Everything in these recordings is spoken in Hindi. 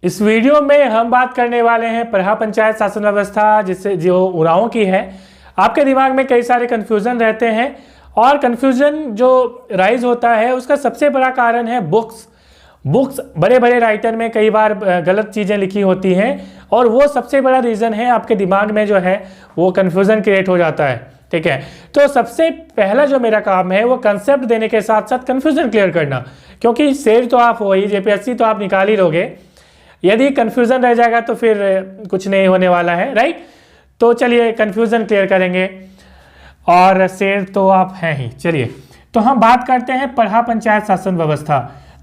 इस वीडियो में हम बात करने वाले हैं प्रहा पंचायत शासन व्यवस्था, जिससे जो उरांव की है। आपके दिमाग में कई सारे कन्फ्यूज़न रहते हैं और कन्फ्यूज़न जो राइज होता है उसका सबसे बड़ा कारण है बुक्स। बड़े बड़े राइटर में कई बार गलत चीज़ें लिखी होती हैं और वो सबसे बड़ा रीज़न है आपके दिमाग में जो है वो कन्फ्यूज़न क्रिएट हो जाता है। ठीक है, तो सबसे पहला जो मेरा काम है वो कंसेप्ट देने के साथ साथ कन्फ्यूज़न क्लियर करना, क्योंकि सेव तो आप वही जेपीएससी तो आप निकाल ही लोगे, यदि कन्फ्यूज़न रह जाएगा तो फिर कुछ नहीं होने वाला है, राइट। तो चलिए कन्फ्यूज़न क्लियर करेंगे और सेव तो आप हैं ही। चलिए तो हम बात करते हैं प्रहा पंचायत शासन व्यवस्था।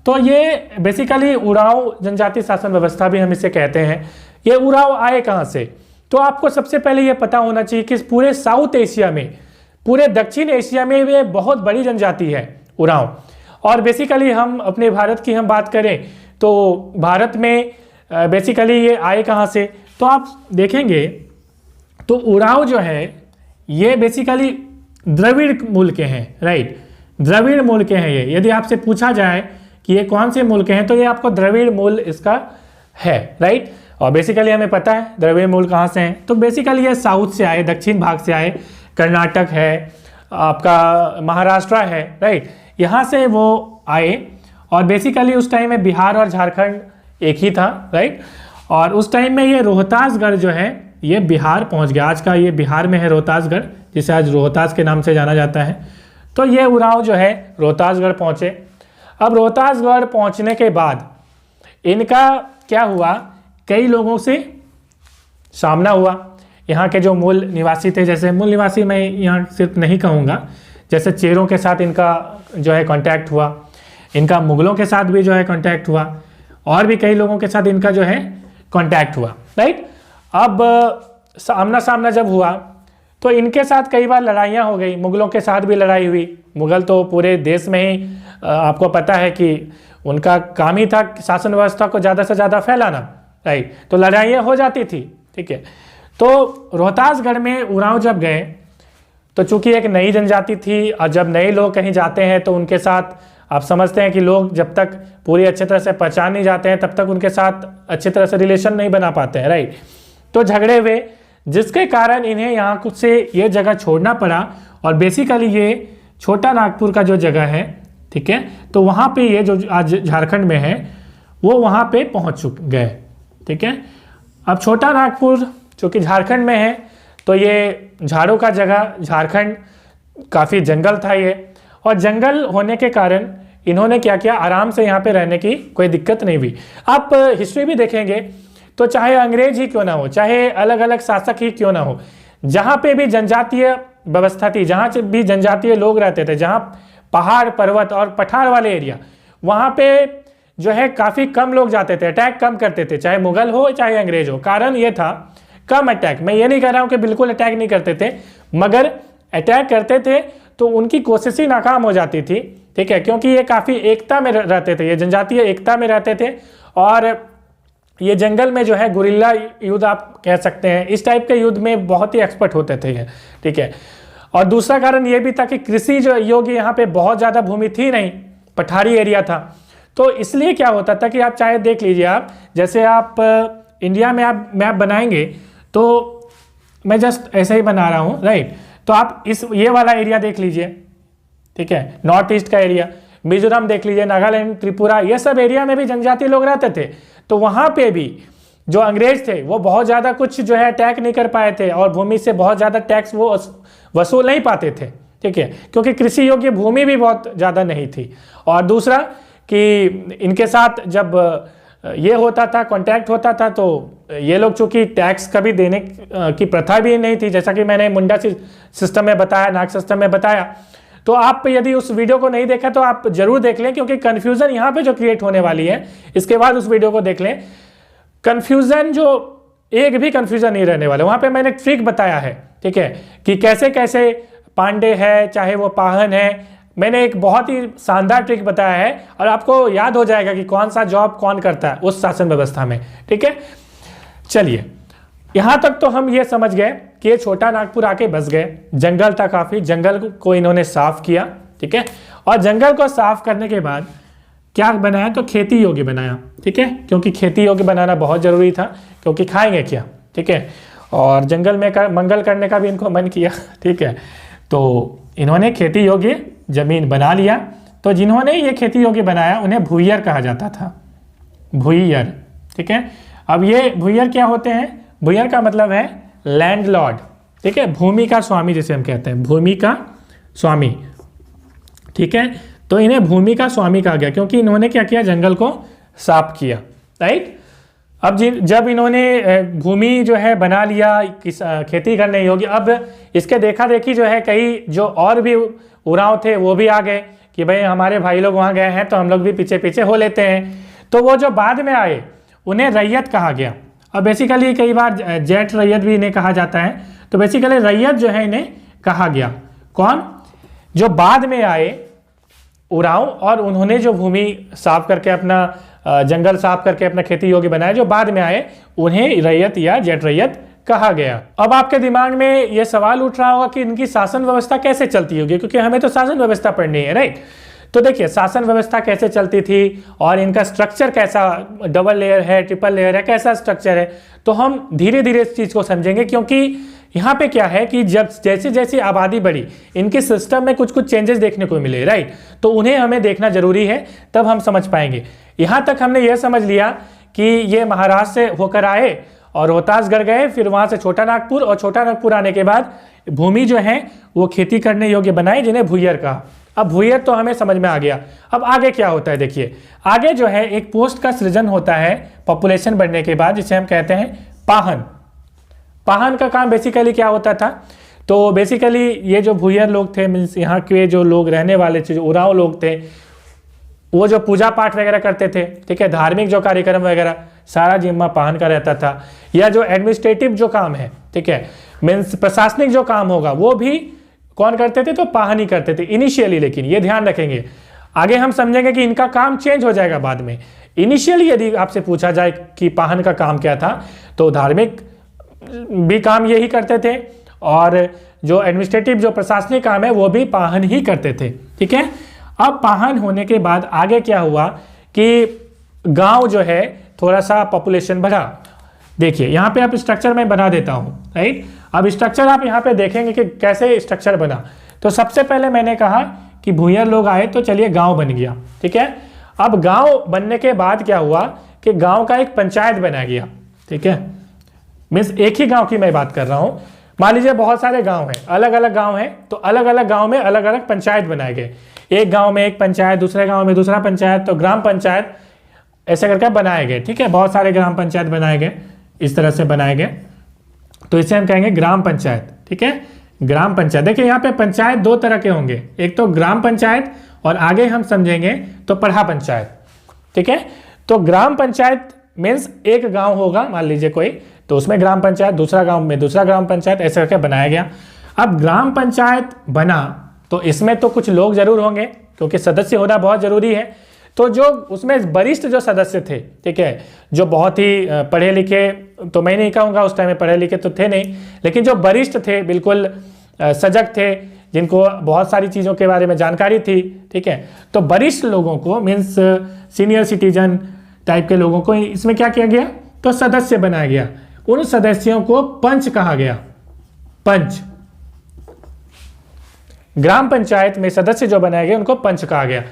तो ये बेसिकली उरांव जनजाति शासन व्यवस्था भी हम इसे कहते हैं। ये उरांव आए कहाँ से? तो आपको सबसे पहले ये पता होना चाहिए कि पूरे साउथ एशिया में, पूरे दक्षिण एशिया में ये बहुत बड़ी जनजाति है उरांव। और बेसिकली हम अपने भारत की हम बात करें तो भारत में बेसिकली ये आए कहाँ से? तो आप देखेंगे तो उरांव जो है ये बेसिकली द्रविड़ मूल के हैं, राइट। द्रविड़ मूल के हैं ये। यदि आपसे पूछा जाए कि ये कौन से मूल के हैं तो ये आपको द्रविड़ मूल इसका है, राइट। और बेसिकली हमें पता है द्रविड़ मूल कहाँ से हैं। तो बेसिकली ये साउथ से आए, दक्षिण भाग से आए, कर्नाटक है, आपका महाराष्ट्र है, राइट, यहाँ से वो आए। और बेसिकली उस टाइम में बिहार और झारखंड एक ही था, राइट। और उस टाइम में ये रोहतासगढ़ जो है ये बिहार पहुंच गया। आज का ये बिहार में है रोहतासगढ़, जिसे आज रोहतास के नाम से जाना जाता है। तो ये उरांव जो है रोहतासगढ़ पहुंचे। अब रोहतासगढ़ पहुंचने के बाद इनका क्या हुआ, कई लोगों से सामना हुआ। यहाँ के जो मूल निवासी थे, जैसे मूल निवासी मैं यहाँ सिर्फ नहीं कहूँगा, जैसे चेरों के साथ इनका जो है कांटेक्ट हुआ, इनका मुगलों के साथ भी जो है कांटेक्ट हुआ, और भी कई लोगों के साथ इनका जो है कांटेक्ट हुआ, राइट। अब सामना सामना जब हुआ तो इनके साथ कई बार लड़ाइयाँ हो गई, मुगलों के साथ भी लड़ाई हुई। मुगल तो पूरे देश में ही आपको पता है कि उनका काम ही था शासन व्यवस्था को ज़्यादा से ज़्यादा फैलाना, राइट। तो लड़ाइयाँ हो जाती थी, ठीक है। तो रोहतासगढ़ में उरांव जब गए तो चूंकि एक नई जनजाति थी और जब नए लोग कहीं जाते हैं तो उनके साथ आप समझते हैं कि लोग जब तक पूरी अच्छे तरह से पहचान नहीं जाते हैं तब तक उनके साथ अच्छी तरह से रिलेशन नहीं बना पाते हैं, राइट। तो झगड़े हुए, जिसके कारण इन्हें यहाँ कुछ से ये जगह छोड़ना पड़ा। और बेसिकली ये छोटा नागपुर का जो जगह है, ठीक है, तो वहाँ पे ये जो आज झारखंड में है वो वहाँ पे पहुँच गए, ठीक है। अब छोटा नागपुर जो कि झारखंड में है, तो ये झाड़ों का जगह, झारखंड काफ़ी जंगल था ये, और जंगल होने के कारण इन्होंने क्या किया, आराम से यहाँ पे रहने की कोई दिक्कत नहीं हुई। आप हिस्ट्री भी देखेंगे तो चाहे अंग्रेज ही क्यों ना हो, चाहे अलग अलग शासक ही क्यों ना हो, जहाँ पे भी जनजातीय व्यवस्था थी, जहाँ भी जनजातीय लोग रहते थे, जहाँ पहाड़ पर्वत और पठार वाले एरिया, वहाँ पे जो है काफ़ी कम लोग जाते थे, अटैक कम करते थे, चाहे मुगल हो चाहे अंग्रेज हो। कारण ये था कम अटैक। मैं ये नहीं कह रहा हूँ कि बिल्कुल अटैक नहीं करते थे, मगर अटैक करते थे तो उनकी कोशिश ही नाकाम हो जाती थी, ठीक है, क्योंकि ये काफ़ी एकता में रहते थे, ये जनजातीय एकता में रहते थे। और ये जंगल में जो है गुरिल्ला युद्ध आप कह सकते हैं, इस टाइप के युद्ध में बहुत ही एक्सपर्ट होते थे ये, ठीक है। और दूसरा कारण ये भी था कि कृषि जो योग्य यहाँ पे बहुत ज़्यादा भूमि थी नहीं, पठारी एरिया था। तो इसलिए क्या होता था कि आप चाहे देख लीजिए, आप जैसे आप इंडिया में आप मैप बनाएंगे तो मैं जस्ट ऐसे ही बना रहा हूँ, राइट। तो आप ये वाला एरिया देख लीजिए, ठीक है, नॉर्थ ईस्ट का एरिया, मिजोरम देख लीजिए, नागालैंड, त्रिपुरा, ये सब एरिया में भी जनजातीय लोग रहते थे। तो वहाँ पे भी जो अंग्रेज थे वो बहुत ज़्यादा कुछ जो है अटैक नहीं कर पाए थे और भूमि से बहुत ज़्यादा टैक्स वो वसूल नहीं पाते थे, ठीक है, क्योंकि कृषि योग्य भूमि भी बहुत ज़्यादा नहीं थी। और दूसरा कि इनके साथ जब ये होता था, कांटेक्ट होता था, तो ये लोग चूँकि टैक्स कभी देने की प्रथा भी नहीं थी, जैसा कि मैंने मुंडा सिस्टम में बताया, नाग सिस्टम में बताया। तो आप यदि उस वीडियो को नहीं देखा तो आप जरूर देख लें, क्योंकि कन्फ्यूज़न यहाँ पे जो क्रिएट होने वाली है, इसके बाद उस वीडियो को देख लें। कन्फ्यूज़न जो एक भी कन्फ्यूज़न नहीं रहने वाला, वहाँ पे मैंने ट्रिक बताया है, ठीक है, कि कैसे कैसे पांडे है चाहे वो पाहन है, मैंने एक बहुत ही शानदार ट्रिक बताया है और आपको याद हो जाएगा कि कौन सा जॉब कौन करता है उस शासन व्यवस्था में, ठीक है। चलिए यहाँ तक तो हम ये समझ गए कि ये छोटा नागपुर आके बस गए। जंगल था काफ़ी, जंगल को इन्होंने साफ किया, ठीक है। और जंगल को साफ करने के बाद क्या बनाया, तो खेती योग्य बनाया, ठीक है, क्योंकि खेती योग्य बनाना बहुत ज़रूरी था, क्योंकि खाएंगे क्या, ठीक है, और जंगल में मंगल करने का भी इनको मन किया, ठीक है, तो इन्होंने खेती योग्य ज़मीन बना लिया। तो जिन्होंने ये खेती योग्य बनाया उन्हें भूय्यर कहा जाता था, भूय्यर, ठीक है। अब ये भूय्यर क्या होते हैं, भूय्यर का मतलब है लैंडलॉर्ड, ठीक है, भूमि का स्वामी जिसे हम कहते हैं, भूमि का स्वामी, ठीक है। तो इन्हें भूमि का स्वामी कहा गया क्योंकि इन्होंने क्या किया, जंगल को साफ किया, राइट। अब जब इन्होंने भूमि जो है बना लिया खेती करने योग्य, अब इसके देखा देखी जो है कई जो और भी उरांव थे वो भी आ गए कि भाई हमारे भाई लोग वहाँ गए हैं तो हम लोग भी पीछे पीछे हो लेते हैं। तो वो जो बाद में आए उन्हें रैयत कहा गया। अब बेसिकली कई बार जेठ रैयत भी इन्हें कहा जाता है। तो बेसिकली रैयत जो है इन्हें कहा गया, कौन, जो बाद में आए उरांव और उन्होंने जो भूमि साफ करके अपना जंगल साफ करके अपना खेती योग्य बनाया, जो बाद में आए उन्हें रैयत या जेठ रैयत कहा गया। अब आपके दिमाग में ये सवाल उठ रहा होगा कि इनकी शासन व्यवस्था कैसे चलती होगी, क्योंकि हमें तो शासन व्यवस्था पढ़नी है, राइट। तो देखिए शासन व्यवस्था कैसे चलती थी और इनका स्ट्रक्चर कैसा, डबल लेयर है, ट्रिपल लेयर है, कैसा स्ट्रक्चर है, तो हम धीरे धीरे इस चीज़ को समझेंगे। क्योंकि यहाँ पे क्या है कि जब जैसे जैसे आबादी बढ़ी इनके सिस्टम में कुछ कुछ चेंजेस देखने को मिले, राइट, तो उन्हें हमें देखना जरूरी है, तब हम समझ पाएंगे। यहाँ तक हमने यह समझ लिया कि ये महाराष्ट्र से होकर आए और रोहतासगढ़ गए, फिर वहाँ से छोटा नागपुर, और छोटा नागपुर आने के बाद भूमि जो है वो खेती करने योग्य बनाई, जिन्हें भूय्यर कहा। अब भूय्यर तो हमें समझ में आ गया। अब आगे क्या होता है, देखिए आगे जो है एक पोस्ट का सृजन होता है पॉपुलेशन बढ़ने के बाद, जिसे हम कहते हैं पाहन। पाहन का काम बेसिकली क्या होता था, तो बेसिकली ये जो भूय्यर लोग थे, मीन्स यहाँ के जो लोग रहने वाले थे, जो उरांव लोग थे, वो जो पूजा पाठ वगैरह करते थे, ठीक है, धार्मिक जो कार्यक्रम वगैरह सारा जिम्मा पाहन का रहता था। या जो एडमिनिस्ट्रेटिव जो काम है, ठीक है, मीन्स प्रशासनिक जो काम होगा वो भी कौन करते थे, तो पाहन ही करते थे इनिशियली। लेकिन ये ध्यान रखेंगे, आगे हम समझेंगे कि इनका काम चेंज हो जाएगा बाद में। इनिशियली यदि आपसे पूछा जाए कि पाहन का काम क्या था, तो धार्मिक भी काम यही करते थे और जो एडमिनिस्ट्रेटिव जो प्रशासनिक काम है वो भी पाहन ही करते थे, ठीक है। अब पाहन होने के बाद आगे क्या हुआ कि गांव जो है थोड़ा सा पॉपुलेशन बढ़ा। देखिए यहाँ पे आप स्ट्रक्चर में बना देता हूँ, राइट। अब स्ट्रक्चर आप यहाँ पे देखेंगे कि कैसे स्ट्रक्चर बना। तो सबसे पहले मैंने कहा कि भूय्यर लोग आए तो चलिए गांव बन गया, ठीक है। अब गांव बनने के बाद क्या हुआ कि गांव का एक पंचायत बना गया, ठीक है। मीन्स एक ही गांव की मैं बात कर रहा हूँ। मान लीजिए बहुत सारे गांव हैं, अलग अलग गांव हैं, तो अलग अलग गांव में अलग अलग पंचायत बनाए गए। एक गांव में एक पंचायत, दूसरे गांव में दूसरा पंचायत, तो ग्राम पंचायत ऐसे करके बनाए गए, ठीक है। बहुत सारे ग्राम पंचायत बनाए गए, इस तरह से बनाए गए, तो इसे हम कहेंगे ग्राम पंचायत, ठीक है। ग्राम पंचायत, देखिए यहाँ पे पंचायत दो तरह के होंगे, एक तो ग्राम पंचायत और आगे हम समझेंगे तो पढ़ा पंचायत, ठीक है। तो ग्राम पंचायत मीन्स एक गांव होगा, मान लीजिए कोई, तो उसमें ग्राम पंचायत, दूसरा गांव में दूसरा ग्राम पंचायत, ऐसे करके बनाया गया। अब ग्राम पंचायत बना तो इसमें तो कुछ लोग जरूर होंगे, क्योंकि सदस्य होना बहुत जरूरी है। तो जो उसमें वरिष्ठ जो सदस्य थे, ठीक है, जो बहुत ही पढ़े लिखे, तो मैं नहीं कहूँगा उस टाइम में पढ़े लिखे तो थे नहीं, लेकिन जो वरिष्ठ थे, बिल्कुल सजग थे, जिनको बहुत सारी चीज़ों के बारे में जानकारी थी, ठीक है। तो वरिष्ठ लोगों को मीन्स सीनियर सिटीजन टाइप के लोगों को इसमें क्या किया गया, तो सदस्य बनाया गया। उन सदस्यों को पंच कहा गया, पंच। ग्राम पंचायत में सदस्य जो बनाए गए उनको पंच कहा गया।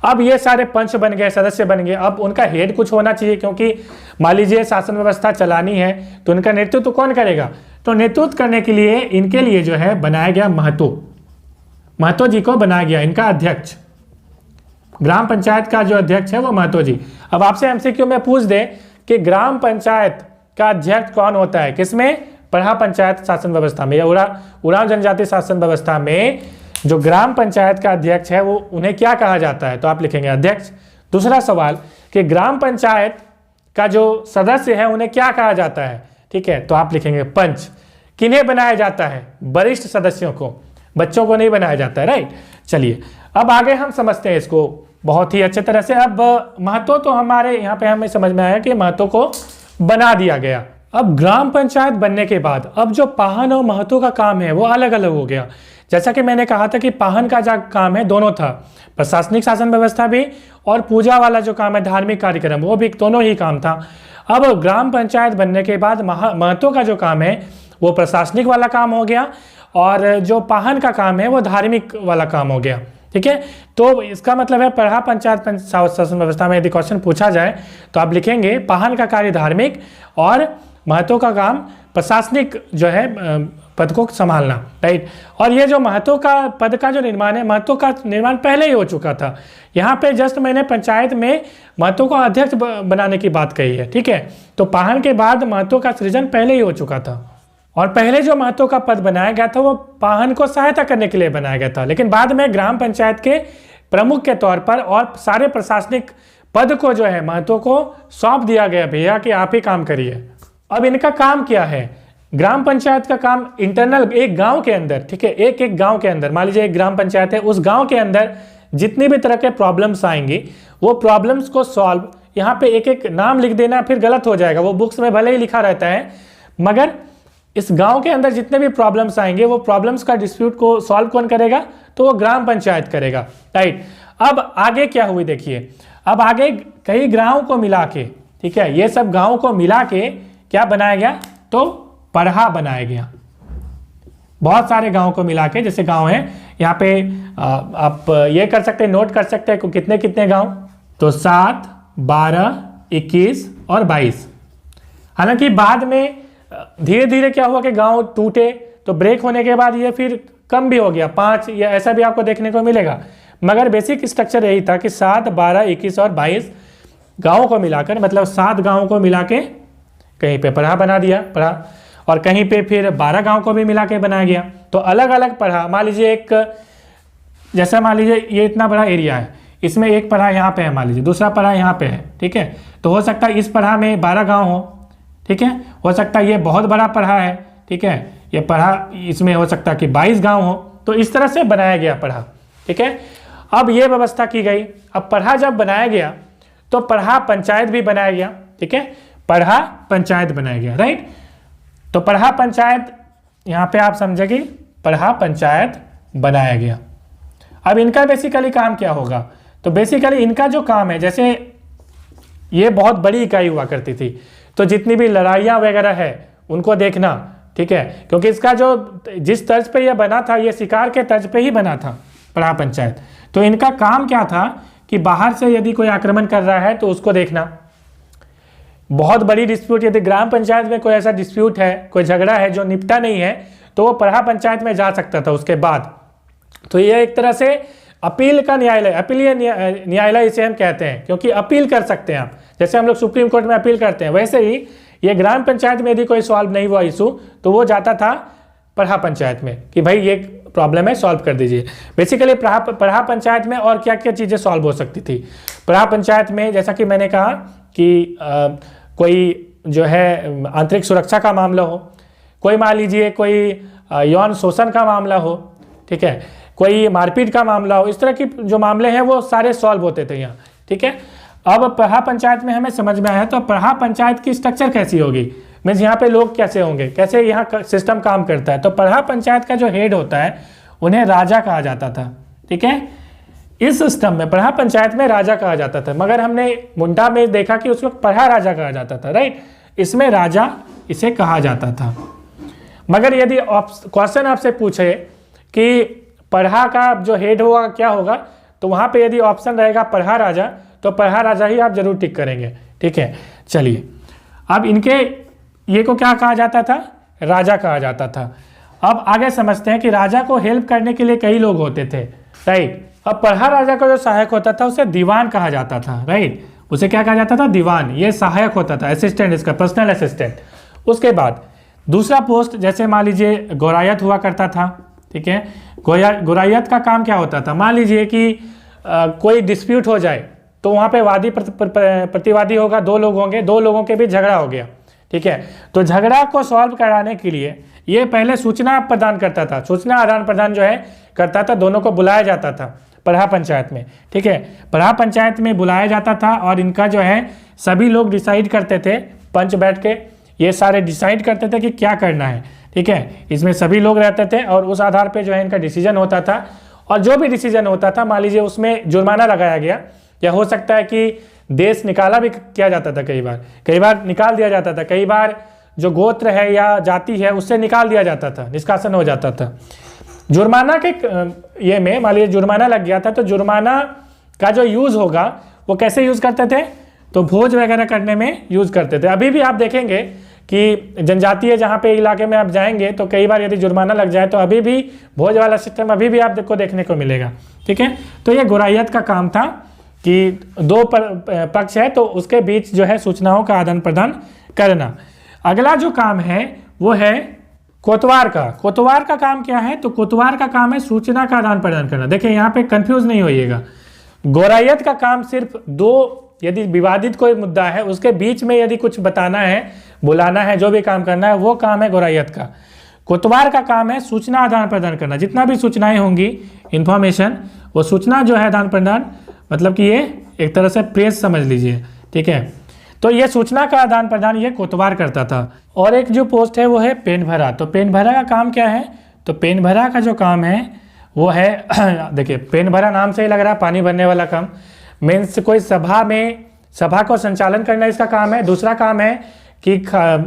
अब ये सारे पंच बन गए, सदस्य बन गए। अब उनका हेड कुछ होना चाहिए, क्योंकि मान लीजिए शासन व्यवस्था चलानी है तो उनका नेतृत्व कौन करेगा, तो नेतृत्व करने के लिए इनके लिए जो है बनाया गया महतो। महतो जी को बनाया गया इनका अध्यक्ष। ग्राम पंचायत का जो अध्यक्ष है वो महतो जी। अब आपसे एमसीक्यू में पूछ दे कि ग्राम पंचायत का अध्यक्ष कौन होता है, किसमें, पढ़ा पंचायत शासन व्यवस्था में या उरांव जनजाति शासन व्यवस्था में जो ग्राम पंचायत का अध्यक्ष है वो उन्हें क्या कहा जाता है, तो आप लिखेंगे अध्यक्ष। दूसरा सवाल कि ग्राम पंचायत का जो सदस्य है उन्हें क्या कहा जाता है, ठीक है, तो आप लिखेंगे पंच। किन्हें बनाया जाता है, वरिष्ठ सदस्यों को, बच्चों को नहीं बनाया जाता है, राइट। चलिए अब आगे हम समझते हैं इसको बहुत ही अच्छे तरह से। अब महतो तो हमारे यहाँ पे हमें समझ में आया कि महतो को बना दिया गया। अब ग्राम पंचायत बनने के बाद अब जो पाहन और महतो का काम है वो अलग अलग हो गया। जैसा कि मैंने कहा था कि पाहन का जो काम है दोनों था, प्रशासनिक शासन व्यवस्था भी और पूजा वाला जो काम है धार्मिक कार्यक्रम वो भी, दोनों ही काम था। अब ग्राम पंचायत बनने के बाद महतो का जो काम है वो प्रशासनिक वाला काम हो गया और जो पाहन का काम है वो धार्मिक वाला काम हो गया। ठीक है, तो इसका मतलब है प्रहा पंचायत शासन व्यवस्था में यदि क्वेश्चन पूछा जाए तो आप लिखेंगे पाहन का कार्य धार्मिक और महतो का काम प्रशासनिक जो है पद को संभालना, राइट। और ये जो महतो का पद का जो निर्माण है, महतो का निर्माण पहले ही हो चुका था। यहाँ पे जस्ट मैंने पंचायत में महतो को अध्यक्ष बनाने की बात कही है, ठीक है। तो पाहन के बाद महतो का सृजन पहले ही हो चुका था और पहले जो महतो का पद बनाया गया था वो पाहन को सहायता करने के लिए बनाया गया था, लेकिन बाद में ग्राम पंचायत के प्रमुख के तौर पर और सारे प्रशासनिक पद को जो है महतो को सौंप दिया गया, भैया कि आप ही काम करिए। अब इनका काम क्या है? ग्राम पंचायत का काम इंटरनल एक गांव के अंदर, ठीक है, एक गांव के अंदर, मान लीजिए एक ग्राम पंचायत है, उस गांव के अंदर जितनी भी तरह के प्रॉब्लम्स आएंगी वो प्रॉब्लम्स को सॉल्व, यहाँ पे एक एक नाम लिख देना फिर गलत हो जाएगा, वो बुक्स में भले ही लिखा रहता है मगर इस गांव के अंदर जितने भी प्रॉब्लम्स आएंगे वो प्रॉब्लम्स का डिस्प्यूट को सॉल्व कौन करेगा? तो वो ग्राम पंचायत करेगा, राइट। अब आगे क्या हुई देखिए, अब आगे कई गाँव को मिला के, ठीक है, ये सब गाँव को मिला के क्या बनाया गया? तो पढ़ा बनाया गया। बहुत सारे गांव को मिला के, जैसे गांव है यहाँ पे आप ये कर सकते हैं, नोट कर सकते हैं कितने कितने गांव, तो 7, 12, 21 और 22। हालांकि बाद में धीरे धीरे क्या हुआ कि गांव टूटे, तो ब्रेक होने के बाद ये फिर कम भी हो गया, 5 या ऐसा भी आपको देखने को मिलेगा, मगर बेसिक स्ट्रक्चर यही था कि 7, 12, 21 और 22 गाँव को मिलाकर, मतलब 7 गाँव को मिला के कहीं पे पढ़ा बना दिया, पढ़ा, और कहीं पे फिर 12 गांव को भी मिला के बनाया गया। तो अलग अलग पढ़ा, मान लीजिए एक, जैसा मान लीजिए ये इतना बड़ा एरिया है, इसमें एक पढ़ा यहाँ पे है, मान लीजिए दूसरा पढ़ा यहाँ पे है, ठीक है, तो हो सकता है इस पढ़ा में 12 गांव हो, ठीक है, हो सकता है ये बहुत बड़ा पढ़ा है, ठीक है, ये पढ़ा इसमें हो सकता है कि 22 गाँव हो, तो इस तरह से बनाया गया पढ़ा, ठीक है। अब ये व्यवस्था की गई, अब पढ़ा जब बनाया गया तो पढ़ा पंचायत भी बनाया गया, ठीक है, पढ़ा पंचायत बनाया गया, राइट। तो पढ़ा पंचायत यहाँ पे आप समझेंगे, पढ़ा पंचायत बनाया गया। अब इनका बेसिकली काम क्या होगा? तो बेसिकली इनका जो काम है, जैसे ये बहुत बड़ी इकाई हुआ करती थी, तो जितनी भी लड़ाइयाँ वगैरह है उनको देखना, ठीक है, क्योंकि इसका जो जिस तर्ज पे यह बना था ये शिकार के तर्ज पे ही बना था पढ़ा पंचायत। तो इनका काम क्या था कि बाहर से यदि कोई आक्रमण कर रहा है तो उसको देखना, बहुत बड़ी डिस्प्यूट, यदि ग्राम पंचायत में कोई ऐसा डिस्प्यूट है, कोई झगड़ा है जो निपटा नहीं है, तो वो पढ़ा पंचायत में जा सकता था उसके बाद। तो ये एक तरह से अपील का न्यायालय, अपीलीय न्यायालय इसे हम कहते हैं, क्योंकि अपील कर सकते हैं आप, जैसे हम लोग सुप्रीम कोर्ट में अपील करते हैं, वैसे ही ये ग्राम पंचायत में यदि कोई सॉल्व नहीं हुआ इशू तो वो जाता था पढ़ा पंचायत में कि भाई ये प्रॉब्लम है, सॉल्व कर दीजिए। बेसिकली पढ़ा पंचायत में और क्या क्या चीज़ें सॉल्व हो सकती थी पढ़ा पंचायत में, जैसा कि मैंने कहा कि कोई जो है आंतरिक सुरक्षा का मामला हो, कोई मान लीजिए कोई यौन शोषण का मामला हो, ठीक है, कोई मारपीट का मामला हो, इस तरह की जो मामले हैं वो सारे सॉल्व होते थे यहाँ, ठीक है। अब पढ़ा पंचायत में हमें समझ में आया, तो पढ़ा पंचायत की स्ट्रक्चर कैसी होगी, मीन्स यहाँ पे लोग कैसे होंगे, कैसे यहाँ सिस्टम काम करता है। तो पढ़ा पंचायत का जो हेड होता है उन्हें राजा कहा जाता था, ठीक है। इस सिस्टम में पढ़ा पंचायत में राजा कहा जाता था, मगर हमने मुंडा में देखा कि उस वक्त पढ़ा राजा कहा जाता था, राइट, इसमें राजा इसे कहा जाता था। मगर यदि क्वेश्चन आपसे पूछे कि पढ़ा का जो हेड होगा क्या होगा, तो वहाँ पे यदि ऑप्शन रहेगा पढ़ा राजा, तो पढ़ा राजा ही आप जरूर टिक करेंगे, ठीक है। चलिए, अब इनके ये को क्या कहा जाता था? राजा कहा जाता था। अब आगे समझते हैं कि राजा को हेल्प करने के लिए कई लोग होते थे, राइट। अब पढ़ा राजा का जो सहायक होता था उसे दीवान कहा जाता था, राइट, उसे क्या कहा जाता था? दीवान। ये सहायक होता था, असिस्टेंट, इसका पर्सनल असिस्टेंट। उसके बाद दूसरा पोस्ट, जैसे मान लीजिए गौरायत हुआ करता था, ठीक है। गौरायत का काम क्या होता था? मान लीजिए कि कोई डिस्प्यूट हो जाए तो वहाँ पे वादी प्रतिवादी होगा, 2 लोग होंगे, 2 लोगों के बीच झगड़ा हो गया, ठीक है। तो झगड़ा को सॉल्व कराने के लिए ये पहले सूचना प्रदान करता था, सूचना आदान प्रदान जो है करता था, दोनों को बुलाया जाता था पढ़ा पंचायत में, ठीक है। पढ़ा पंचायत में बुलाया जाता था और इनका जो है सभी लोग डिसाइड करते थे, पंच बैठ के ये सारे डिसाइड करते थे कि क्या करना है, ठीक है, इसमें सभी लोग रहते थे और उस आधार पे जो है इनका डिसीजन होता था। और जो भी डिसीजन होता था, मान लीजिए उसमें जुर्माना लगाया गया, या हो सकता है कि देश निकाला भी किया जाता था, कई बार निकाल दिया जाता था, कई बार जो गोत्र है या जाति है उससे निकाल दिया जाता था, निष्कासन हो जाता था। जुर्माना के ये में मान लीजिए जुर्माना लग गया था, तो जुर्माना का जो यूज़ होगा वो कैसे यूज़ करते थे, तो भोज वगैरह करने में यूज़ करते थे। अभी भी आप देखेंगे कि जनजातीय जहाँ पे इलाके में आप जाएंगे तो कई बार यदि जुर्माना लग जाए तो अभी भी भोज वाला सिस्टम अभी भी आपको देखने को मिलेगा। ठीक है, तो ये गुरायत का काम था कि दो पक्ष है तो उसके बीच जो है सूचनाओं का आदान प्रदान करना। अगला जो काम है वो है कोतवार का। कोतवार का काम क्या है, तो कोतवार का काम है सूचना का आदान प्रदान करना। देखिए यहाँ पे कंफ्यूज नहीं होइएगा, गौरायत का काम सिर्फ दो, यदि विवादित कोई मुद्दा है उसके बीच में यदि कुछ बताना है, बुलाना है, जो भी काम करना है वो काम है गौरायत का। कोतवार का काम है सूचना आदान प्रदान करना। जितना भी सूचनाएं होंगी, इंफॉर्मेशन, वो सूचना जो है आदान प्रदान, मतलब कि ये एक तरह से प्रेस समझ लीजिए। ठीक है, तो ये सूचना का आदान प्रदान ये कोतवार करता था। और एक जो पोस्ट है वो है पेन भरा। तो पेन भरा का काम क्या है, तो पेन भरा का जो काम है वो है देखिए पेन भरा नाम से ही लग रहा है पानी भरने वाला काम। मीन्स कोई सभा में, सभा को संचालन करना इसका काम है। दूसरा काम है कि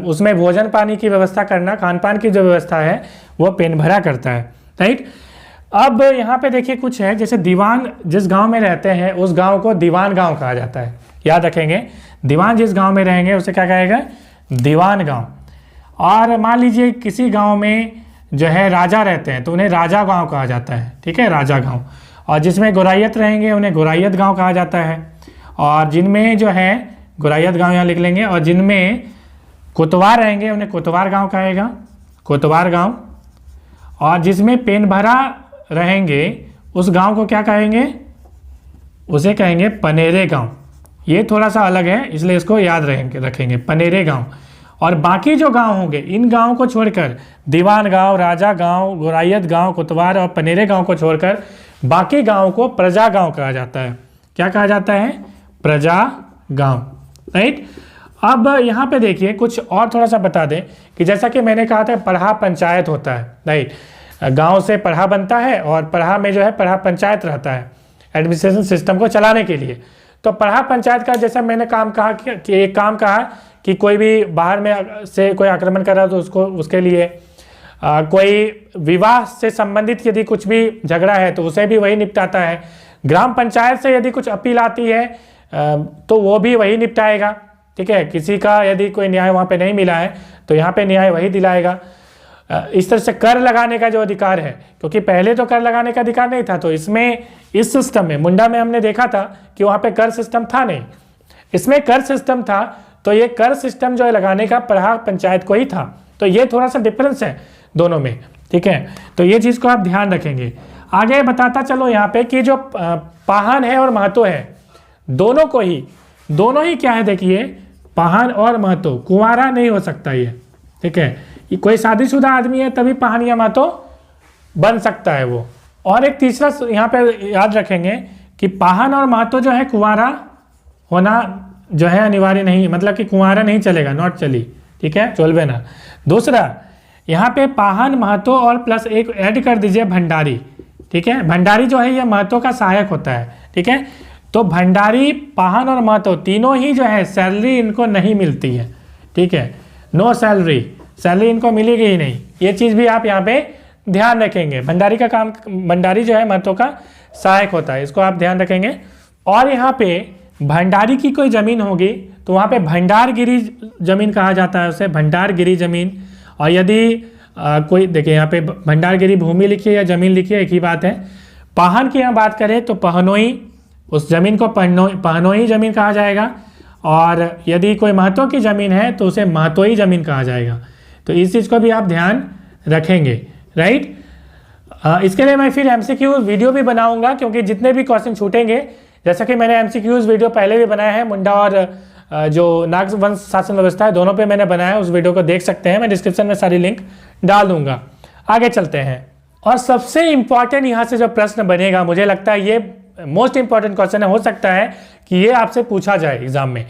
उसमें भोजन पानी की व्यवस्था करना, खान पान की जो व्यवस्था है वो पेन भरा करता है। राइट, अब यहाँ पे देखिए कुछ है, जैसे दीवान जिस गांव में रहते हैं उस गांव को दीवान गांव कहा जाता है। याद रखेंगे, दीवान जिस गांव में रहेंगे उसे क्या कहेगा, दीवान गांव। और मान लीजिए किसी गांव में जो है राजा रहते हैं तो उन्हें राजा गांव कहा जाता है। ठीक है, राजा गांव। और जिसमें गौरायत रहेंगे उन्हें गौरायत गांव कहा जाता है। और जिनमें जो है गौरायत गांव यहाँ लिख लेंगे, और जिनमें कोतवार रहेंगे उन्हें कोतवार गांव कहेगा, कोतवार गांव। और जिसमें पेन भरा रहेंगे उस गांव को क्या कहेंगे, उसे कहेंगे पनेरे गांव। ये थोड़ा सा अलग है इसलिए इसको याद रखेंगे, पनेरे गांव। और बाकी जो गांव होंगे इन गांवों को छोड़कर, दीवान गांव, राजा गांव, गौरायत गांव, कोतवार और पनेरे गांव को छोड़कर बाकी गांव को प्रजा गांव कहा जाता है। क्या कहा जाता है, प्रजा गांव। राइट, अब यहाँ पे देखिए कुछ और थोड़ा सा बता दें कि जैसा कि मैंने कहा था पढ़ा पंचायत होता है। राइट, गांव से पढ़ा बनता है और पढ़ा में जो है पढ़ा पंचायत रहता है एडमिनिस्ट्रेशन सिस्टम को चलाने के लिए। तो पढ़ा पंचायत का जैसा मैंने काम कहा कि एक काम कहा कि कोई भी बाहर में से कोई आक्रमण कर रहा है तो उसको, उसके लिए कोई विवाह से संबंधित यदि कुछ भी झगड़ा है तो उसे भी वही निपटाता है। ग्राम पंचायत से यदि कुछ अपील आती है तो वो भी वही निपटाएगा। ठीक है, किसी का यदि कोई न्याय वहाँ पे नहीं मिला है तो यहाँ पे न्याय वही दिलाएगा। इस तरह से कर लगाने का जो अधिकार है, क्योंकि पहले तो कर लगाने का अधिकार नहीं था, तो इसमें इस सिस्टम में मुंडा में हमने देखा था कि वहाँ पे कर सिस्टम था नहीं, इसमें कर सिस्टम था। तो ये कर सिस्टम जो है लगाने का पढ़ा पंचायत को ही था। तो ये थोड़ा सा डिफरेंस है दोनों में। ठीक है, तो ये चीज़ को आप ध्यान रखेंगे। आगे बताता चलो यहाँ पे कि जो पाहन है और महतो है, दोनों को ही, दोनों ही क्या है, देखिए पाहन और महतो, कुंवारा नहीं हो सकता ये। ठीक है, कोई शादीशुदा आदमी है तभी पाहन या महतो बन सकता है वो। और एक तीसरा यहाँ पे याद रखेंगे कि पाहन और महतो जो है कुंवारा होना जो है अनिवार्य नहीं, मतलब कि कुंवारा नहीं चलेगा, नॉट चली। ठीक है, चलबे ना। दूसरा यहाँ पे पाहन, महतो और प्लस एक ऐड कर दीजिए भंडारी। ठीक है, भंडारी जो है ये महतो का सहायक होता है। ठीक है, तो भंडारी, पाहन और महतो तीनों ही जो है सैलरी इनको नहीं मिलती है। ठीक है, नो सैलरी, सैलरी इनको मिलेगी ही नहीं। ये चीज़ भी आप यहाँ पे ध्यान रखेंगे। भंडारी का काम, भंडारी जो है महतो का सहायक होता है, इसको आप ध्यान रखेंगे। और यहाँ पे भंडारी की कोई ज़मीन होगी तो वहाँ पे भंडारगिरी ज़मीन कहा जाता है उसे, भंडारगिरी ज़मीन। और यदि कोई देखिए यहाँ पे भंडारगिरी भूमि लिखिए या ज़मीन लिखिए, एक ही बात है। पाहन की यहाँ बात करें तो पहनोई, उस ज़मीन को पहनोई ज़मीन कहा जाएगा। और यदि कोई महतो की ज़मीन है तो उसे महतोई ज़मीन कहा जाएगा। तो इस चीज़ को भी आप ध्यान रखेंगे। राइट, इसके लिए मैं फिर MCQ वीडियो भी बनाऊंगा, क्योंकि जितने भी क्वेश्चन छूटेंगे, जैसा कि मैंने MCQs वीडियो पहले भी बनाया है, मुंडा और जो नाग वंश शासन व्यवस्था है दोनों पे मैंने बनाया है, उस वीडियो को देख सकते हैं। मैं डिस्क्रिप्शन में सारी लिंक डाल दूंगा। आगे चलते हैं। और सबसे इम्पॉर्टेंट यहाँ से जो प्रश्न बनेगा, मुझे लगता है ये मोस्ट इंपॉर्टेंट क्वेश्चन है, हो सकता है कि ये आपसे पूछा जाए एग्जाम में,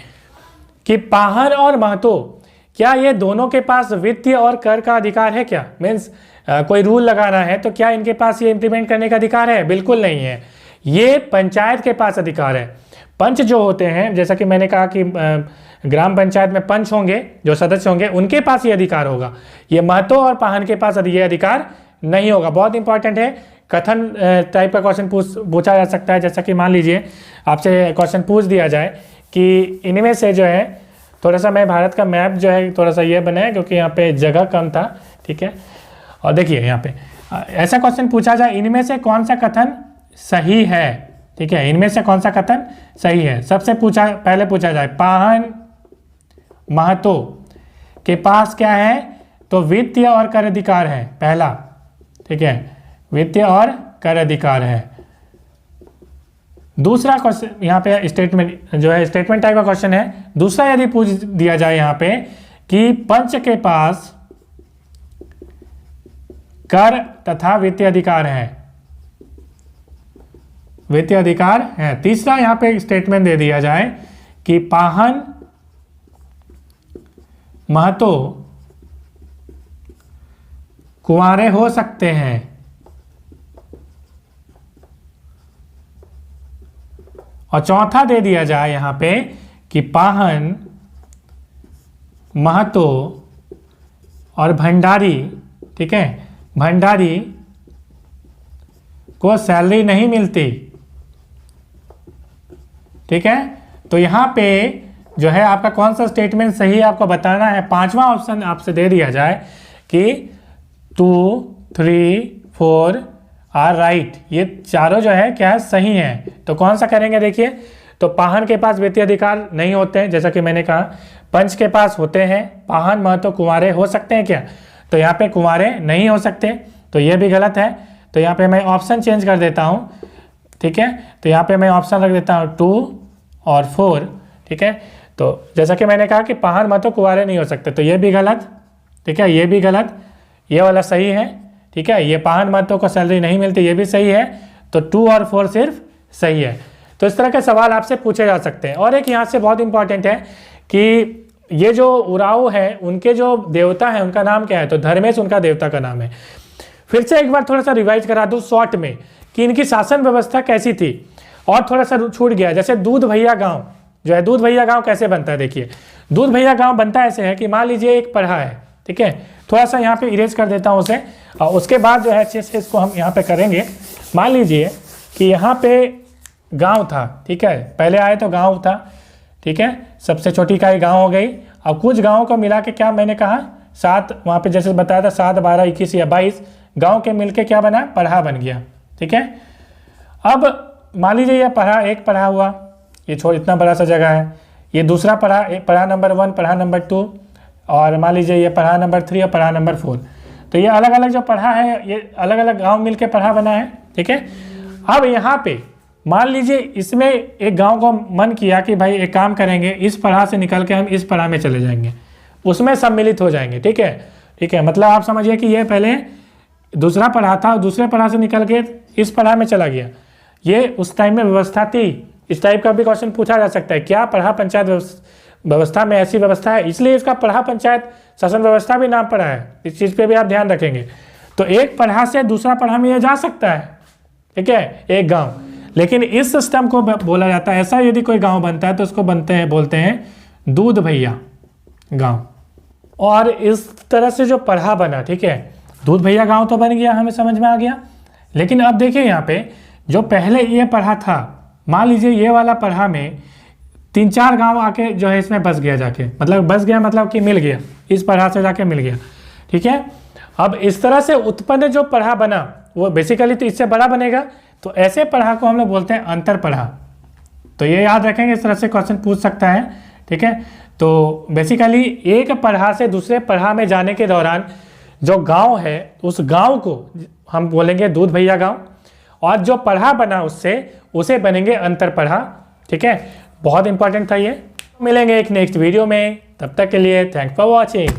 कि पाहन और महतो क्या ये दोनों के पास वित्तीय और कर का अधिकार है क्या? मीन्स कोई रूल लगाना है तो क्या इनके पास ये इम्प्लीमेंट करने का अधिकार है? बिल्कुल नहीं है, ये पंचायत के पास अधिकार है। पंच जो होते हैं, जैसा कि मैंने कहा कि ग्राम पंचायत में पंच होंगे, जो सदस्य होंगे, उनके पास ये अधिकार होगा। ये महतो और पाहन के पास ये अधिकार नहीं होगा। बहुत इंपॉर्टेंट है, कथन टाइप का क्वेश्चन पूछा जा सकता है। जैसा कि मान लीजिए आपसे क्वेश्चन पूछ दिया जाए कि इनमें से जो है, थोड़ा सा मैं भारत का मैप जो है थोड़ा सा ये बनाया क्योंकि यहाँ पे जगह कम था, ठीक है। और देखिए यहाँ पे ऐसा क्वेश्चन पूछा जाए, इनमें से कौन सा कथन सही है, ठीक है, इनमें से कौन सा कथन सही है। सबसे पहले पूछा जाए पाहन महतो के पास क्या है, तो वित्तीय और कर अधिकार है पहला, ठीक है, वित्तीय और कर अधिकार है। दूसरा क्वेश्चन यहाँ पे स्टेटमेंट जो है, स्टेटमेंट टाइप का क्वेश्चन है। दूसरा यदि पूछ दिया जाए यहाँ पे कि पंच के पास कर तथा वित्तीय अधिकार है, वित्तीय अधिकार है। तीसरा यहाँ पे स्टेटमेंट दे दिया जाए कि पाहन महतो कुंवारे हो सकते हैं, और चौथा दे दिया जाए यहाँ पे कि पाहन महतो और भंडारी, ठीक है, भंडारी को सैलरी नहीं मिलती, ठीक है। तो यहाँ पे जो है आपका कौन सा स्टेटमेंट सही है आपको बताना है। पांचवा ऑप्शन आपसे दे दिया जाए कि 2, 3, 4 आर राइट, ये चारों जो है क्या है, सही है। तो कौन सा करेंगे, देखिए, तो पाहन के पास वित्तीय अधिकार नहीं होते हैं, जैसा कि मैंने कहा। पंच के पास होते हैं, पाहन महतो कुंवारे हो सकते हैं क्या, तो यहाँ पे कुंवारे नहीं हो सकते, तो ये भी गलत है। तो यहाँ पे मैं ऑप्शन चेंज कर देता हूँ, ठीक है। तो यहाँ पे मैं ऑप्शन रख देता हूँ 2 और 4, ठीक है। तो जैसा कि मैंने कहा कि पाहन महतो कुंवारे नहीं हो सकते, तो ये भी गलत, ठीक है, ये भी गलत, ये वाला सही है, ठीक है। ये पाहन महतो को सैलरी नहीं मिलती, ये भी सही है। तो 2 और 4 सिर्फ सही है। तो इस तरह के सवाल आपसे पूछे जा सकते हैं। और एक यहाँ से बहुत इंपॉर्टेंट है कि ये जो उराव है, उनके जो देवता है उनका नाम क्या है, तो धर्मेश उनका देवता का नाम है। फिर से एक बार थोड़ा सा रिवाइज करा दूँ शॉर्ट में कि इनकी शासन व्यवस्था कैसी थी, और थोड़ा सा छूट गया। जैसे दूध भैया गाँव जो है, दूध भैया गाँव कैसे बनता है, देखिए, दूध भैया गाँव बनता ऐसे है कि मान लीजिए एक पढ़ा है, ठीक है, थोड़ा सा यहाँ पे इरेज कर देता हूँ उसे, और उसके बाद जो है अच्छे से इसको हम यहाँ पे करेंगे। मान लीजिए कि यहाँ पे गांव था, ठीक है, पहले आए तो गांव था, ठीक है, सबसे छोटी इकाई गांव हो गई। अब कुछ गांवों को मिला के क्या मैंने कहा 7, वहाँ पे जैसे बताया था 7, 12, 21 या 22 गाँव के मिलके क्या बना, पढ़ा बन गया, ठीक है। अब मान लीजिए यह पढ़ा, एक पढ़ा हुआ, ये इतना बड़ा सा जगह है, ये दूसरा पढ़ा, पढ़ा नंबर 1, पढ़ा नंबर 2, और मान लीजिए ये पढ़ा नंबर 3 और पढ़ा नंबर 4। तो ये अलग अलग जो पढ़ा है, ये अलग अलग गांव मिलके पढ़ा बना है, ठीक है। अब यहाँ पे मान लीजिए इसमें एक गांव को मन किया कि भाई एक काम करेंगे, इस पढ़ा से निकल के हम इस पढ़ा में चले जाएंगे, उसमें सम्मिलित हो जाएंगे, ठीक है, ठीक है। मतलब आप समझिए कि ये पहले दूसरा पढ़ा था, दूसरे पढ़ा से निकल के इस पढ़ा में चला गया। ये उस टाइम में व्यवस्था थी। इस टाइप का भी क्वेश्चन पूछा जा सकता है, क्या पढ़ा पंचायत व्यवस्था में ऐसी व्यवस्था है, इसलिए इसका पढ़ा पंचायत शासन व्यवस्था भी नाम पड़ा है। इस चीज़ पे भी आप ध्यान रखेंगे। तो एक पढ़ा से दूसरा पढ़ा में ये जा सकता है, ठीक है, एक गांव, लेकिन इस सिस्टम को बोला जाता है, ऐसा यदि कोई गांव बनता है तो उसको बोलते हैं दूध भैया गांव। और इस तरह से जो पढ़ा बना, ठीक है, दूध भैया गांव तो बन गया, हमें समझ में आ गया। लेकिन अब देखिए यहाँ पे जो पहले ये पढ़ा था, मान लीजिए ये वाला पढ़ा में 3-4 गांव आके जो है इसमें बस गया जाके, मतलब बस गया मतलब कि मिल गया, इस पढ़ा से जाके मिल गया, ठीक है। अब इस तरह से उत्पन्न जो पढ़ा बना वो बेसिकली तो इससे बड़ा बनेगा, तो ऐसे पढ़ा को हम लोग बोलते हैं अंतर पढ़ा। तो ये याद रखेंगे, इस तरह से क्वेश्चन पूछ सकता है, ठीक है। तो बेसिकली एक पढ़ा से दूसरे पढ़ा में जाने के दौरान जो गांव है, उस गांव को हम बोलेंगे दूध भैया गांव, और जो पढ़ा बना उसे बनेंगे अंतर पढ़ा, ठीक है। बहुत इंपॉर्टेंट था ये। मिलेंगे एक नेक्स्ट वीडियो में, तब तक के लिए थैंक्स फॉर वॉचिंग।